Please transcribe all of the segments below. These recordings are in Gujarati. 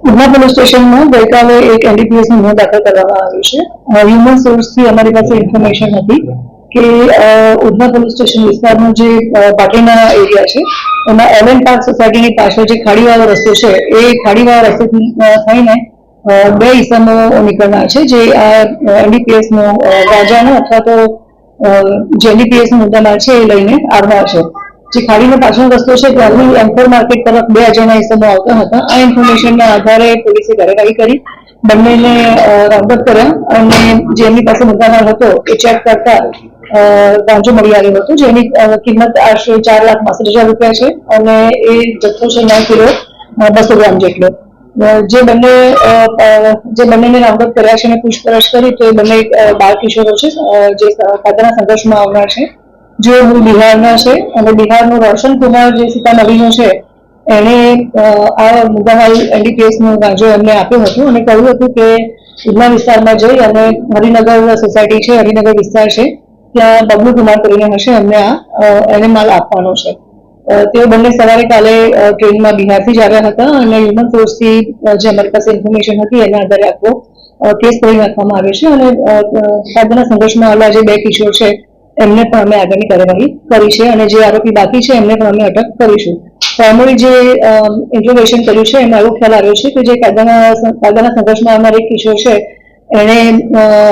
ઉધના પોલીસ સ્ટેશનમાં ગઈકાલે એક એનડીપીએસનો ગુનો દાખલ કરવામાં આવ્યો છે. હ્યુમન સોર્સથી અમારી પાસે ઇન્ફોર્મેશન હતી કે ઉધના પોલીસ સ્ટેશન વિસ્તારનો જે પાટલીના એરિયા છે એમાં એલએન પાર્ક સોસાયટીની પાછળ જે ખાડીવાળો રસ્તો છે એ ખાડીવાળા રસ્તેથી થઈને બે ઇસમો નીકળનાર છે જે આ એનડીપીએસનો ગાંજાનો અથવા તો જે એનડીપીએસનો મુદ્દામાલ છે એ લઈને આવનાર છે. જે ખાડીનો પાછળનો રસ્તો છે ત્યાંથી એમ્ફોર માર્કેટ તરફ બે અજાણ્યા ઇસમો આવતા હતા. આ ઇન્ફોર્મેશનના આધારે પોલીસે કાર્યવાહી કરી બંનેને રાઉન્ડઅપ કર્યા અને જે એમની પાસે મુદ્દામાલ હતો એ ચેક કરતા ગાંજો મળી આવ્યો હતો, જેની કિંમત આશરે 4,62,000 છે અને એ જથ્થો છે 9 કિલો 200 ગ્રામ જેટલો. જે બંનેને રાઉન્ડઅપ કર્યા છે અને પૂછપરછ કરી તો એ બંને બાળ કિશોરો છે જે કાયદાના સંઘર્ષમાં આવનાર છે, જે મૂળ બિહારના છે અને બિહારનો રોશન કુમાર જે સીતામઢીનો છે એને આ મુદ્દામાલ એનડીપીએસનો ગાંજો એમને આપ્યો હતો અને કહ્યું હતું કે ઉધના વિસ્તારમાં જઈ અને હરિનગર સોસાયટી છે, હરિનગર વિસ્તાર છે, ત્યાં બબલુ કુમાર કરીને હશે એમને એને માલ આપવાનો છે. તેઓ બંને સવારે કાલે ટ્રેનમાં બિહારથી જ આવ્યા હતા અને હ્યુમન સોર્સથી જે અમારી પાસે ઇન્ફોર્મેશન હતી એના આધારે આખો કેસ કરી નાખવામાં આવ્યો છે અને કાયદાના સંઘર્ષમાં આવેલા જે બે કિશોર છે એમને પણ અમે આગળની કાર્યવાહી કરી છે અને જે આરોપી બાકી છે એમને પણ અમે અટક કરીશું. પ્રાઇમરી જે ઇન્ટ્રોગેશન કર્યું છે એમાં એવો ખ્યાલ આવ્યો છે કે જે કાયદાના સંઘર્ષમાં આવનાર એક કિશોર છે એણે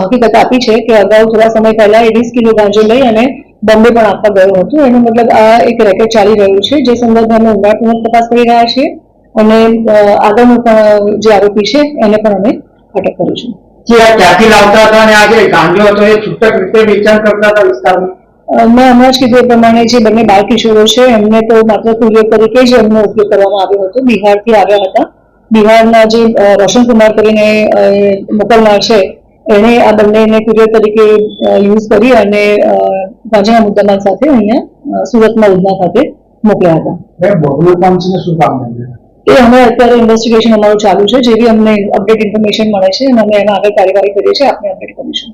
હકીકત આપી છે કે અગાઉ થોડા સમય પહેલા 20 કિલો ગાંજો લઈ અને બોમ્બે પણ આપવા ગયો હતો. એનો મતલબ આ એક રેકેટ ચાલી રહ્યું છે, જે સંદર્ભે અમે ઊંડાણપૂર્વક તપાસ કરી રહ્યા છીએ અને આગળનો પણ જે આરોપી છે એને પણ અમે અટક કરીશું. જે આ ક્યાંથી લાવતા હતા અને આ જે ગાંજો હતો એ છૂટક રીતે વેચાણ કરતા હતા વિસ્તારમાં? મેં હમણાં જ કીધું એ પ્રમાણે જે બંને બાળ કિશોરો છે એમને તો માત્ર કુરિયર તરીકે જ એમનો ઉપયોગ કરવામાં આવ્યો હતો. બિહારથી આવ્યા હતા. બિહારના જે રોશન કુમાર કરીને મોકલનાર છે એણે આ બંનેને કુરિયર તરીકે યુઝ કરી અને ગાંજાના મુદ્દામાલ સાથે અહીંયા સુરતમાં ઉધના ખાતે મોકલ્યા હતા. બબલુ પંચને શું કામ મળ્યું? એ અમે અત્યારે ઇન્વેસ્ટિગેશન અમારું ચાલુ છે. જેવી અમને અપડેટ ઇન્ફોર્મેશન મળે છે અને અમે એના આગળ કાર્યવાહી કરીએ છીએ, આપણે અપડેટ કરીશું.